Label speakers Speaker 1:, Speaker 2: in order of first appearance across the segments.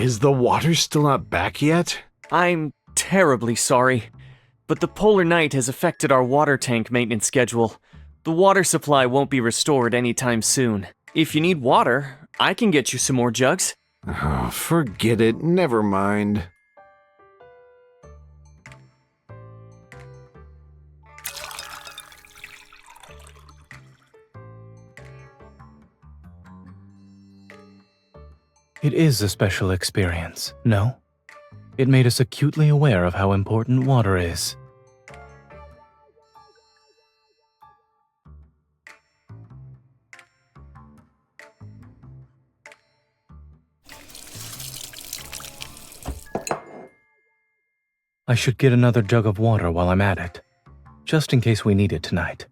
Speaker 1: Is the water still not back yet?
Speaker 2: I'm terribly sorry, but the polar night has affected our water tank maintenance schedule. The water supply won't be restored anytime soon. If you need water, I can get you some more jugs.
Speaker 1: Oh, forget it. Never mind.
Speaker 3: It is a special experience, no? It made us acutely aware of how important water is. I should get another jug of water while I'm at it, just in case we need it tonight.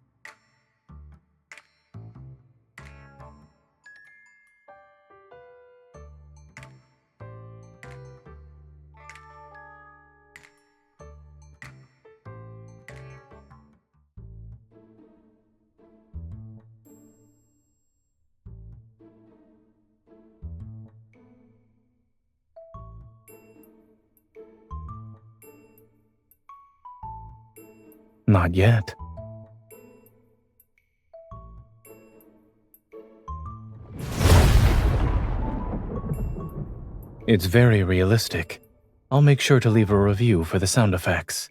Speaker 3: Not yet. It's very realistic. I'll make sure to leave a review for the sound effects.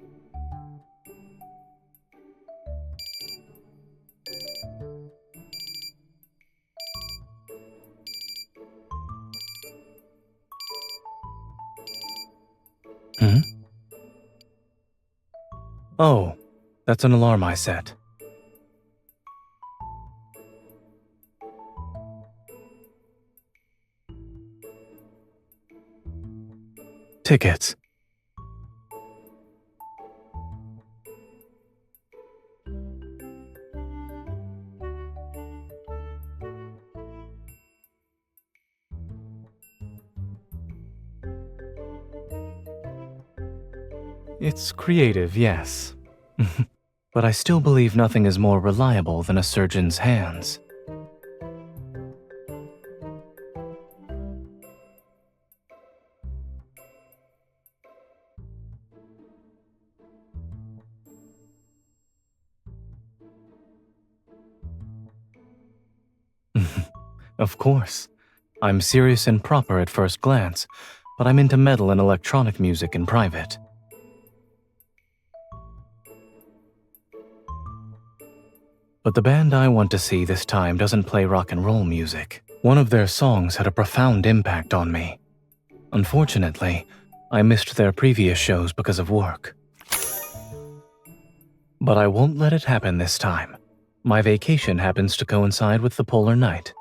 Speaker 3: Oh, that's an alarm I set. Tickets. It's creative, yes. But I still believe nothing is more reliable than a surgeon's hands. Of course. I'm serious and proper at first glance, but I'm into metal and electronic music in private. But the band I want to see this time doesn't play rock and roll music. One of their songs had a profound impact on me. Unfortunately, I missed their previous shows because of work. But I won't let it happen this time. My vacation happens to coincide with the polar night.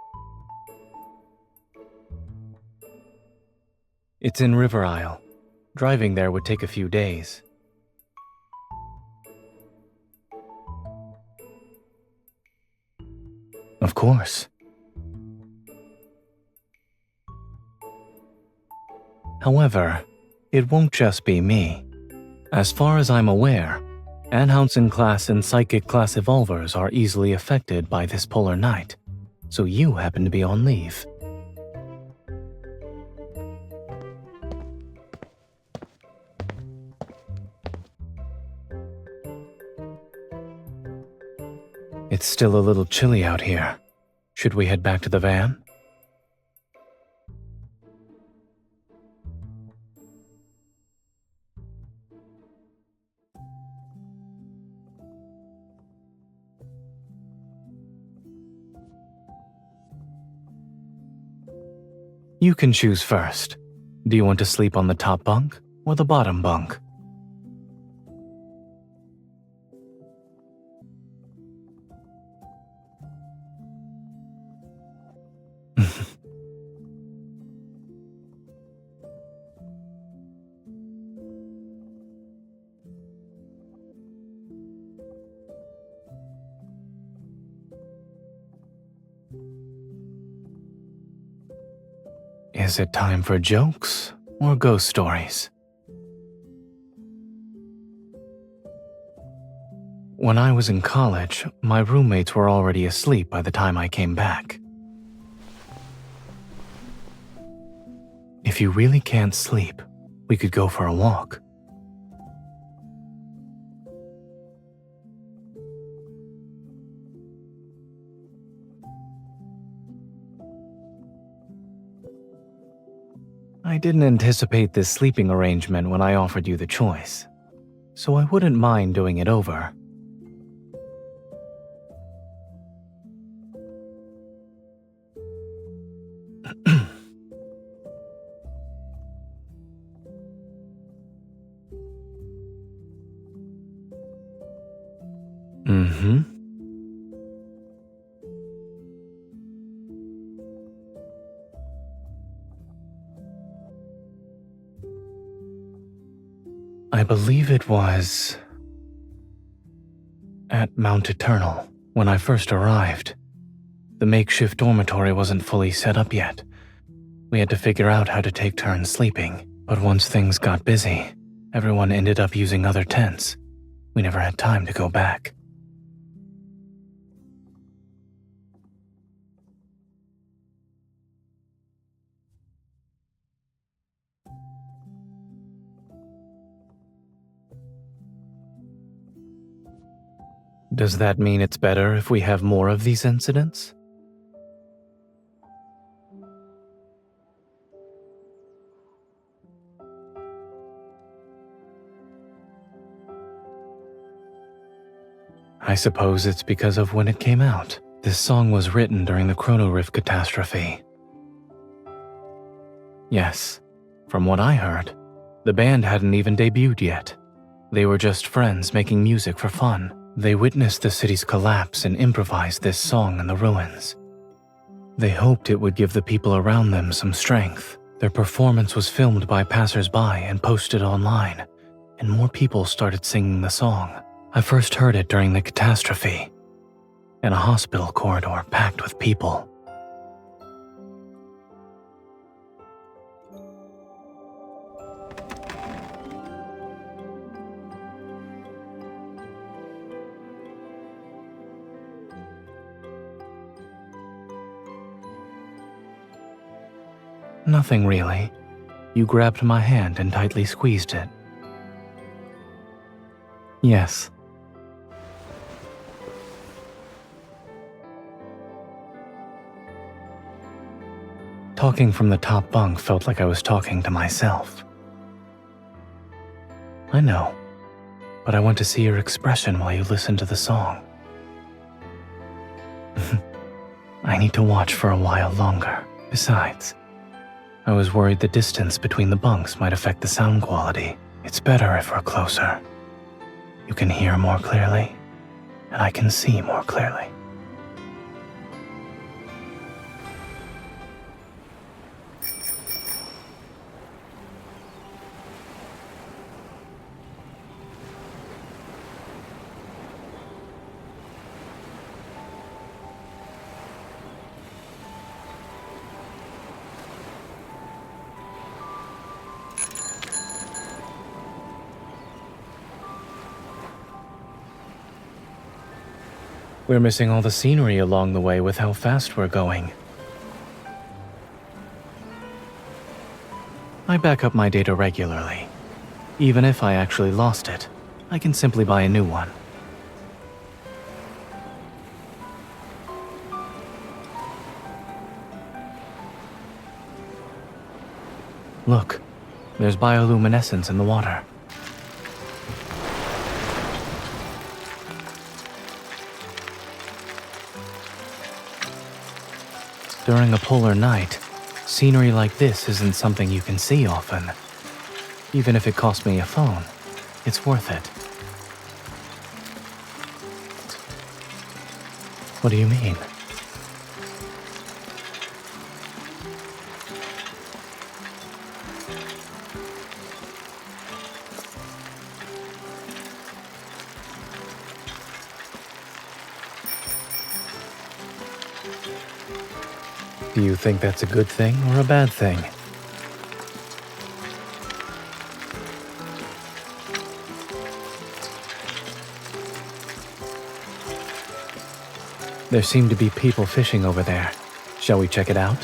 Speaker 3: It's in River Isle. Driving there would take a few days. Of course. However, it won't just be me. As far as I'm aware, Anhousen class and Psychic class evolvers are easily affected by this polar night, so you happen to be on leave. It's still a little chilly out here. Should we head back to the van? You can choose first. Do you want to sleep on the top bunk or the bottom bunk? Is it time for jokes or ghost stories? When I was in college, my roommates were already asleep by the time I came back. If you really can't sleep, we could go for a walk. I didn't anticipate this sleeping arrangement when I offered you the choice, so I wouldn't mind doing it over. I believe it was at Mount Eternal when I first arrived. The makeshift dormitory wasn't fully set up yet. We had to figure out how to take turns sleeping, but once things got busy, everyone ended up using other tents. We never had time to go back. Does that mean it's better if we have more of these incidents? I suppose it's because of when it came out. This song was written during the Chrono Rift catastrophe. Yes, from what I heard, the band hadn't even debuted yet. They were just friends making music for fun. They witnessed the city's collapse and improvised this song in the ruins. They hoped it would give the people around them some strength. Their performance was filmed by passers-by and posted online, and more people started singing the song. I first heard it during the catastrophe, in a hospital corridor packed with people. Nothing really. You grabbed my hand and tightly squeezed it. Yes. Talking from the top bunk felt like I was talking to myself. I know, but I want to see your expression while you listen to the song. I need to watch for a while longer. Besides, I was worried the distance between the bunks might affect the sound quality. It's better if we're closer. You can hear more clearly, and I can see more clearly. We're missing all the scenery along the way with how fast we're going. I back up my data regularly. Even if I actually lost it, I can simply buy a new one. Look, there's bioluminescence in the water. During a polar night, scenery like this isn't something you can see often. Even if it cost me a phone, it's worth it. What do you mean? Do you think that's a good thing or a bad thing? There seem to be people fishing over there. Shall we check it out?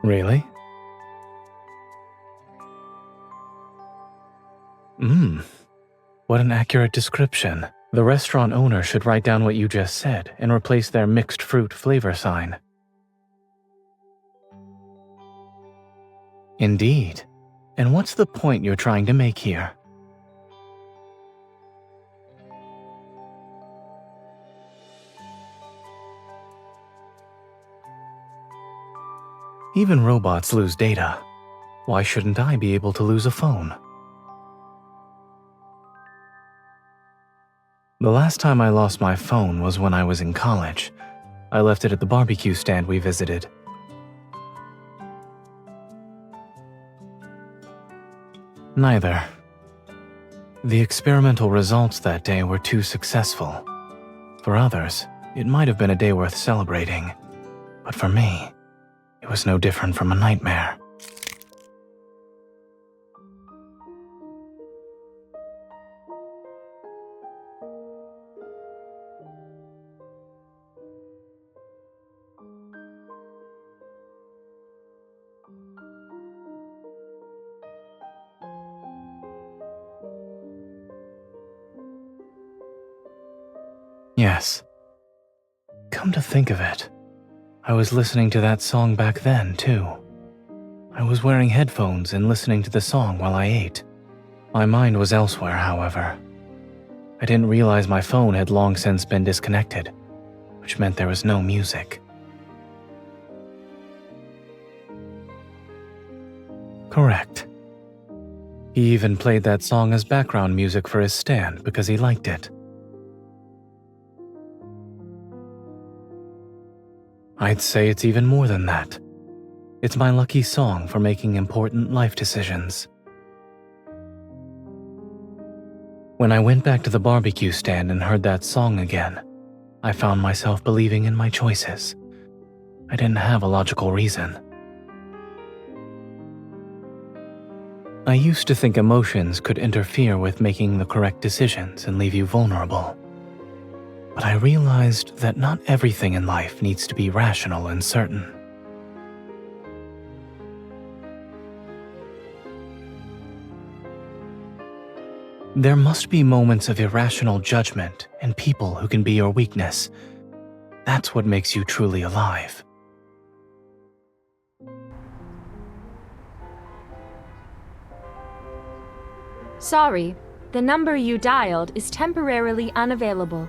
Speaker 3: Really? What an accurate description. The restaurant owner should write down what you just said and replace their mixed fruit flavor sign. Indeed. And what's the point you're trying to make here? Even robots lose data. Why shouldn't I be able to lose a phone? The last time I lost my phone was when I was in college. I left it at the barbecue stand we visited. Neither. The experimental results that day were too successful. For others, it might have been a day worth celebrating. But for me, it was no different from a nightmare. Yes. Come to think of it, I was listening to that song back then, too. I was wearing headphones and listening to the song while I ate. My mind was elsewhere, however. I didn't realize my phone had long since been disconnected, which meant there was no music. Correct. He even played that song as background music for his stand because he liked it. I'd say it's even more than that. It's my lucky song for making important life decisions. When I went back to the barbecue stand and heard that song again, I found myself believing in my choices. I didn't have a logical reason. I used to think emotions could interfere with making the correct decisions and leave you vulnerable. But I realized that not everything in life needs to be rational and certain. There must be moments of irrational judgment and people who can be your weakness. That's what makes you truly alive.
Speaker 4: Sorry, the number you dialed is temporarily unavailable.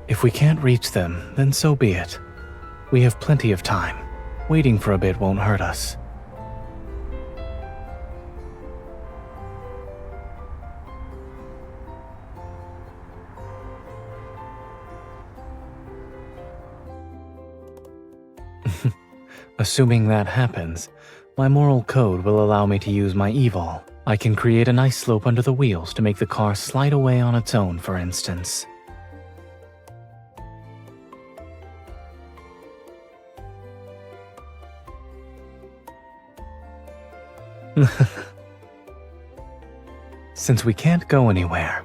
Speaker 3: If we can't reach them, then so be it. We have plenty of time. Waiting for a bit won't hurt us. Assuming that happens, my moral code will allow me to use my evil. I can create an ice slope under the wheels to make the car slide away on its own, for instance. Since we can't go anywhere,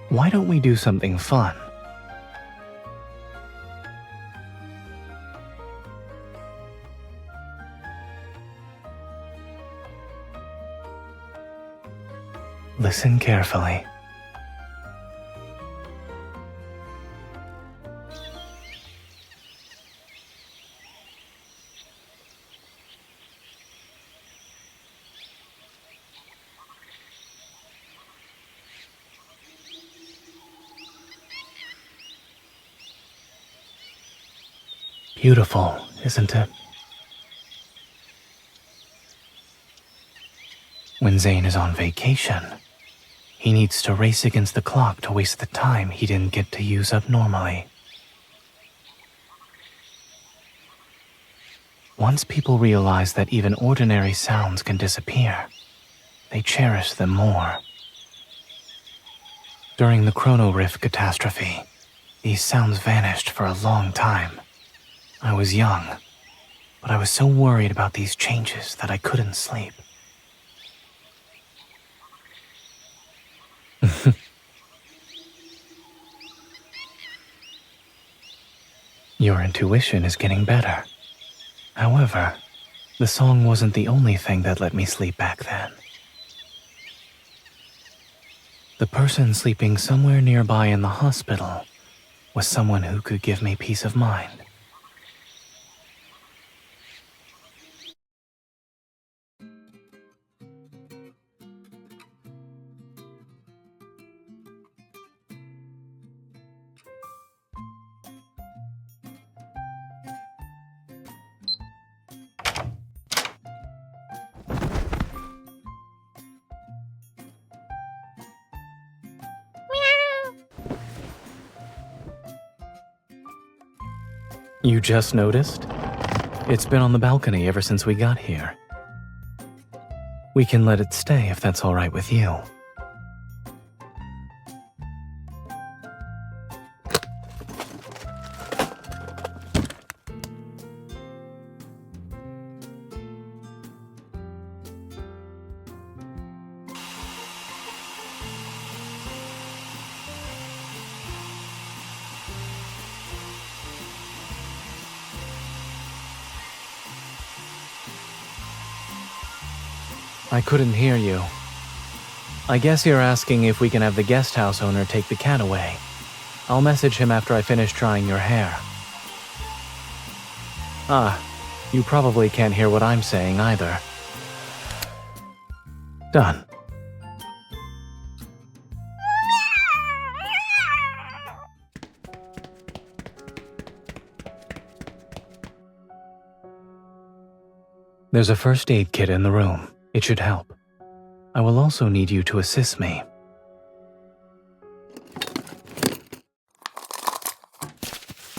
Speaker 3: why don't we do something fun? Listen carefully. Beautiful, isn't it? When Zayne is on vacation, he needs to race against the clock to waste the time he didn't get to use up normally. Once people realize that even ordinary sounds can disappear, they cherish them more. During the Chrono Rift catastrophe, these sounds vanished for a long time. I was young, but I was so worried about these changes that I couldn't sleep. Your intuition is getting better. However, the song wasn't the only thing that let me sleep back then. The person sleeping somewhere nearby in the hospital was someone who could give me peace of mind. You just noticed? It's been on the balcony ever since we got here. We can let it stay if that's all right with you. I couldn't hear you. I guess you're asking if we can have the guest house owner take the cat away. I'll message him after I finish drying your hair. Ah, you probably can't hear what I'm saying either. Done. There's a first aid kit in the room. It should help. I will also need you to assist me.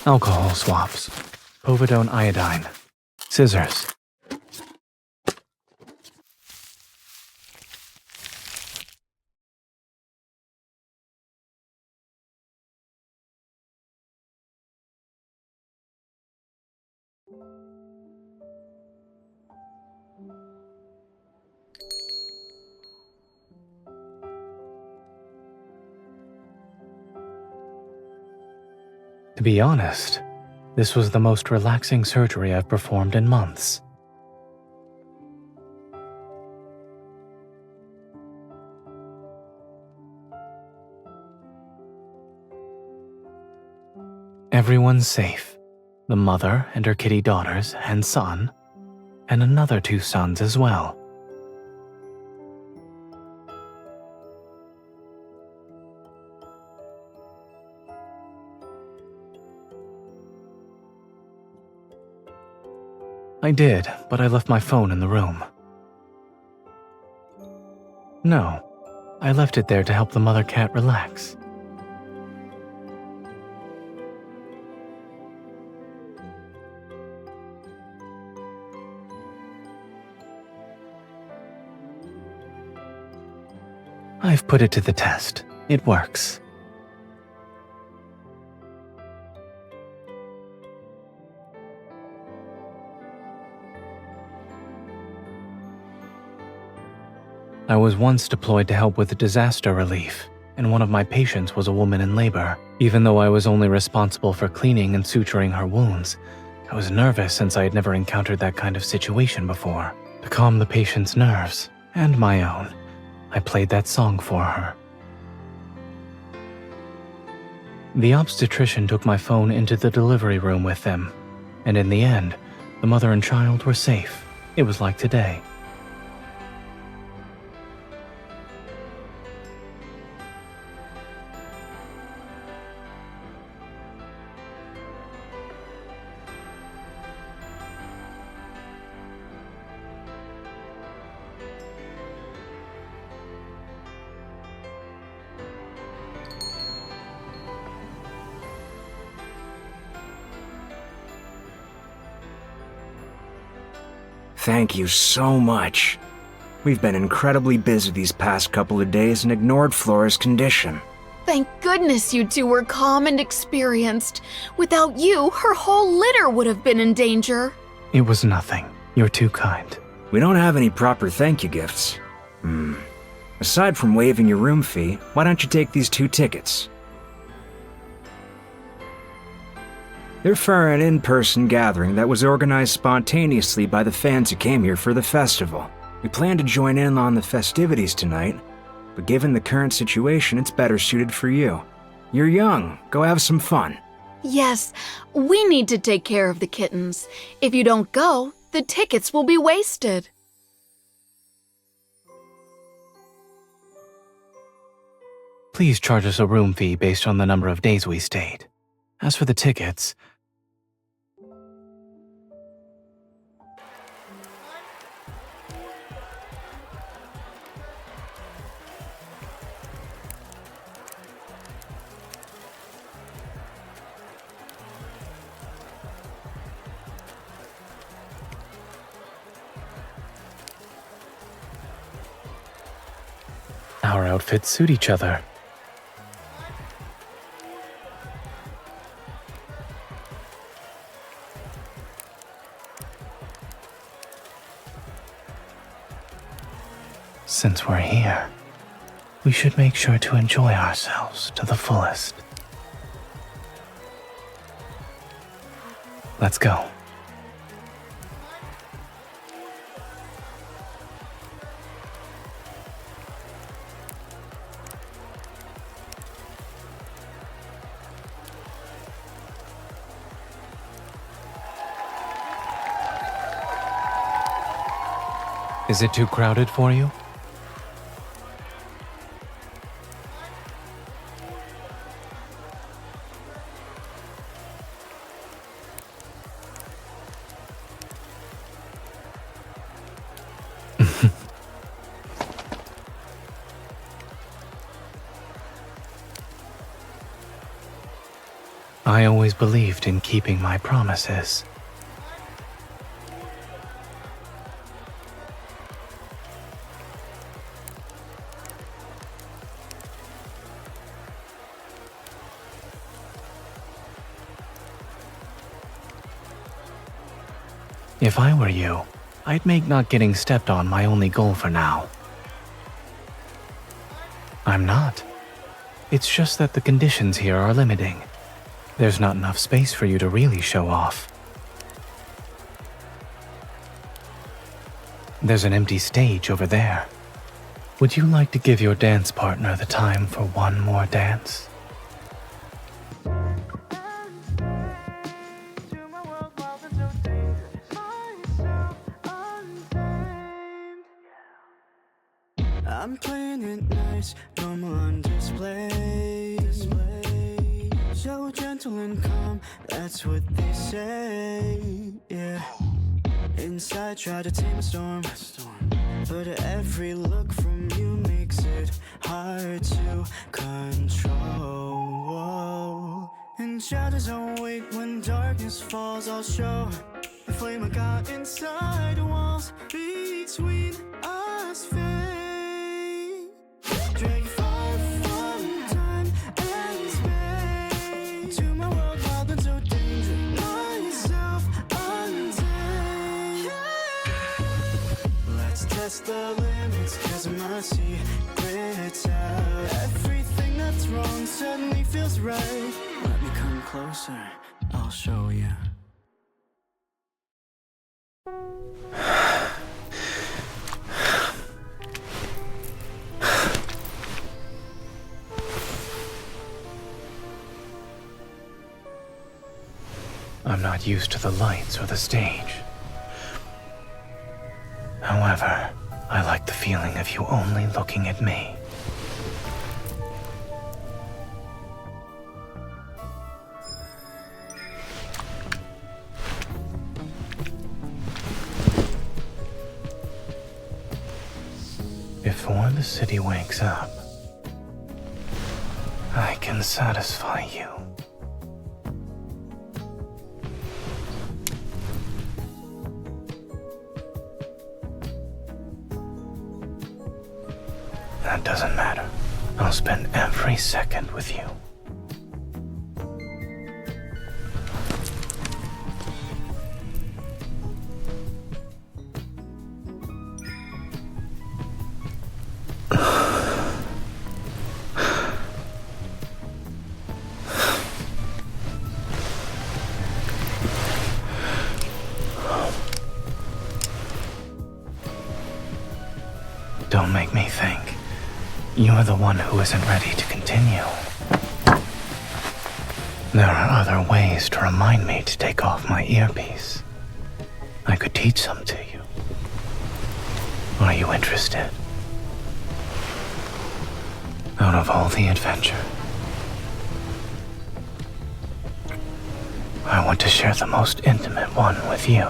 Speaker 3: Alcohol swabs. Povidone iodine. Scissors. To be honest, this was the most relaxing surgery I've performed in months. Everyone's safe. The mother and her kitty daughters and son, and another 2 sons as well. I did, but I left my phone in the room. No, I left it there to help the mother cat relax. I've put it to the test. It works. I was once deployed to help with disaster relief, and one of my patients was a woman in labor. Even though I was only responsible for cleaning and suturing her wounds, I was nervous since I had never encountered that kind of situation before. To calm the patient's nerves, and my own, I played that song for her. The obstetrician took my phone into the delivery room with them, and in the end, the mother and child were safe. It was like today.
Speaker 5: Thank you so much. We've been incredibly busy these past couple of days and ignored Flora's condition.
Speaker 6: Thank goodness you two were calm and experienced. Without you, her whole litter would have been in danger.
Speaker 3: It was nothing. You're too kind.
Speaker 5: We don't have any proper thank you gifts. Aside from waiving your room fee, why don't you take these 2 tickets? They're for an in-person gathering that was organized spontaneously by the fans who came here for the festival. We plan to join in on the festivities tonight, but given the current situation, it's better suited for you. You're young. Go have some fun.
Speaker 6: Yes, we need to take care of the kittens. If you don't go, the tickets will be wasted.
Speaker 3: Please charge us a room fee based on the number of days we stayed. As for the tickets, our outfits suit each other. Since we're here, we should make sure to enjoy ourselves to the fullest. Let's go. Is it too crowded for you? I always believed in keeping my promises. If I were you, I'd make not getting stepped on my only goal for now. I'm not. It's just that the conditions here are limiting. There's not enough space for you to really show off. There's an empty stage over there. Would you like to give your dance partner the time for one more dance?
Speaker 7: I'm playing it nice, normal on display. So gentle and calm, that's what they say, yeah. Inside try to tame a storm, but every look from you makes it hard to control. And shadows don't wait when darkness falls, I'll show the flame I got inside the walls between us fade. Drag you far from time and space to my world, wild and so dangerous. Myself untamed. Let's test the limits, 'cause my secret's out. Everything that's wrong suddenly feels right. Let me come closer, I'll show you.
Speaker 3: I'm not used to the lights or the stage. However, I like the feeling of you only looking at me. Before the city wakes up, I can satisfy you. That doesn't matter. I'll spend every second with you. Don't make me think. You're the one who isn't ready to continue. There are other ways to remind me to take off my earpiece. I could teach some to you. Are you interested? Out of all the adventure, I want to share the most intimate one with you.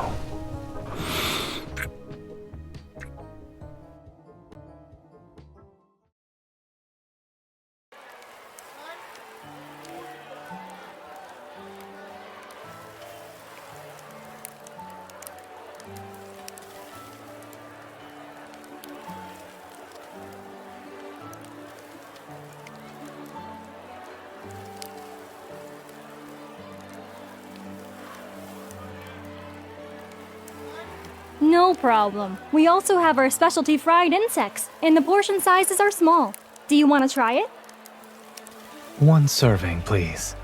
Speaker 8: No problem. We also have our specialty fried insects, and the portion sizes are small. Do you want to try it?
Speaker 3: One serving, please.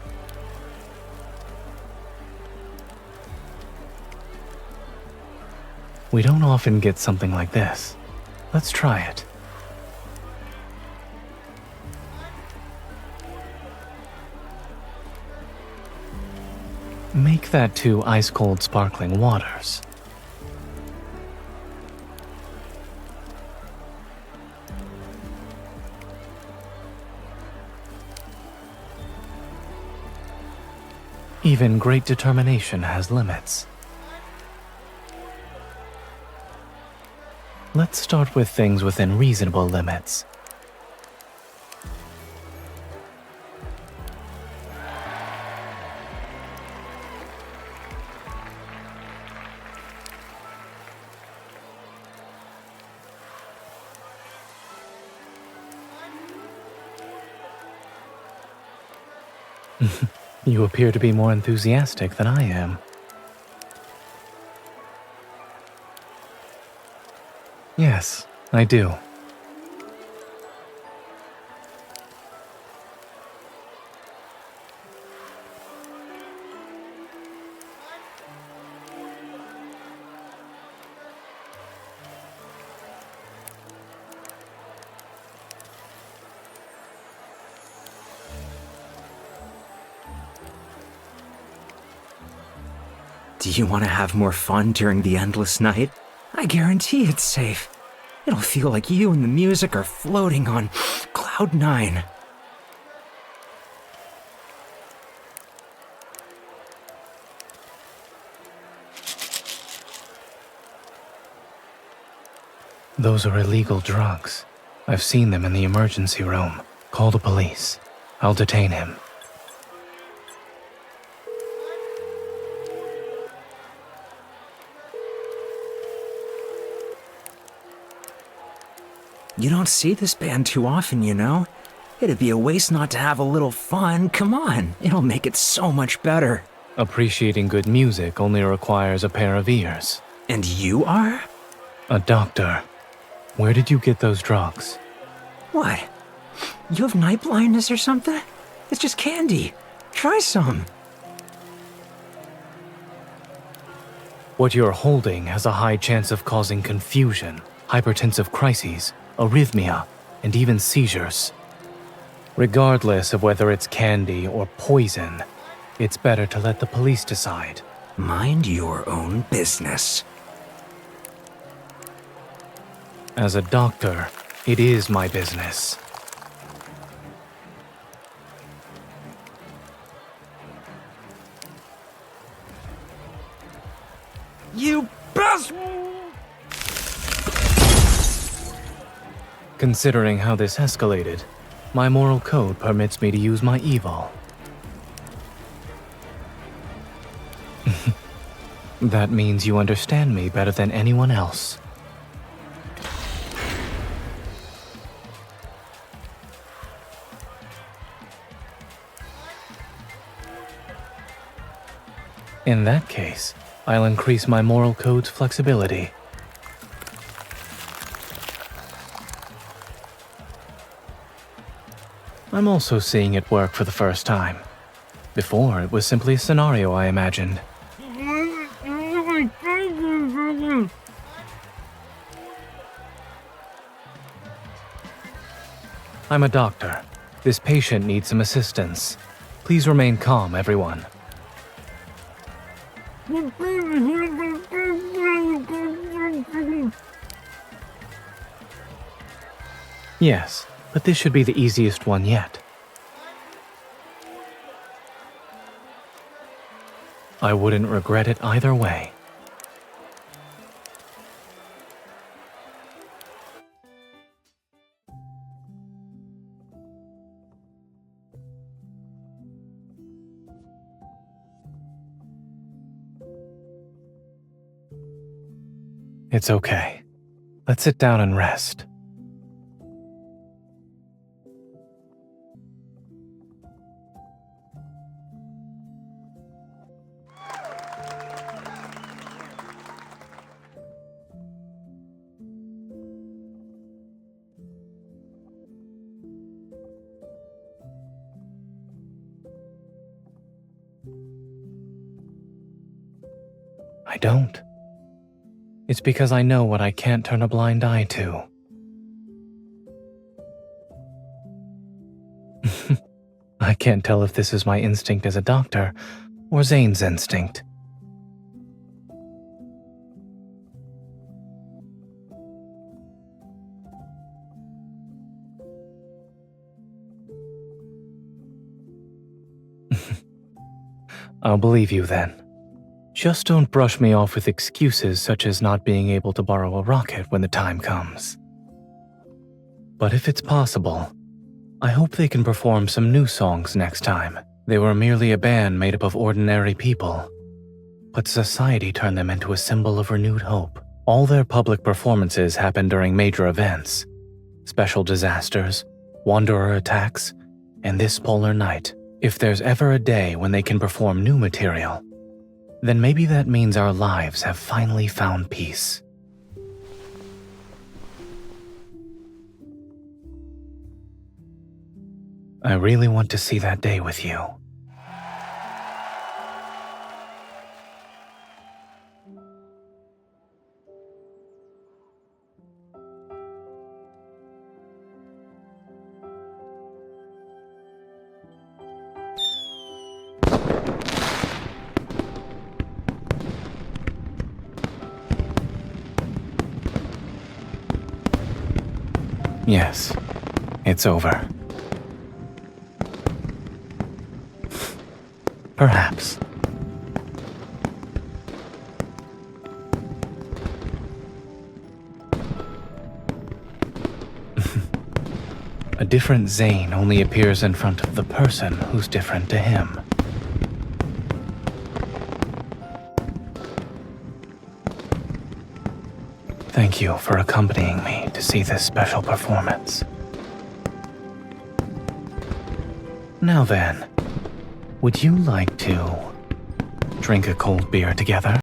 Speaker 3: We don't often get something like this. Let's try it. Make that 2 ice-cold sparkling waters. Even great determination has limits. Let's start with things within reasonable limits. You appear to be more enthusiastic than I am. Yes, I do.
Speaker 5: Do you want to have more fun during the endless night? I guarantee it's safe. It'll feel like you and the music are floating on Cloud 9.
Speaker 3: Those are illegal drugs. I've seen them in the emergency room. Call the police. I'll detain him.
Speaker 5: You don't see this band too often, you know? It'd be a waste not to have a little fun. Come on, it'll make it so much better.
Speaker 3: Appreciating good music only requires a pair of ears.
Speaker 5: And you are?
Speaker 3: A doctor. Where did you get those drugs?
Speaker 5: What? You have night blindness or something? It's just candy. Try some.
Speaker 3: What you're holding has a high chance of causing confusion, hypertensive crises, arrhythmia, and even seizures. Regardless of whether it's candy or poison, it's better to let the police decide.
Speaker 5: Mind your own business.
Speaker 3: As a doctor, it is my business.
Speaker 5: You best...
Speaker 3: Considering how this escalated, my moral code permits me to use my evil. That means you understand me better than anyone else. In that case, I'll increase my moral code's flexibility. I'm also seeing it work for the first time. Before, it was simply a scenario I imagined. I'm a doctor. This patient needs some assistance. Please remain calm, everyone. Yes, but this should be the easiest one yet. I wouldn't regret it either way. It's okay. Let's sit down and rest. I don't. It's because I know what I can't turn a blind eye to. I can't tell if this is my instinct as a doctor or Zayne's instinct. I'll believe you then. Just don't brush me off with excuses such as not being able to borrow a rocket when the time comes. But if it's possible, I hope they can perform some new songs next time. They were merely a band made up of ordinary people, but society turned them into a symbol of renewed hope. All their public performances happen during major events, special disasters, wanderer attacks, and this polar night. If there's ever a day when they can perform new material, then maybe that means our lives have finally found peace. I really want to see that day with you. Yes, it's over. Perhaps. A different Zayne only appears in front of the person who's different to him. Thank you for accompanying me to see this special performance. Now then, would you like to drink a cold beer together?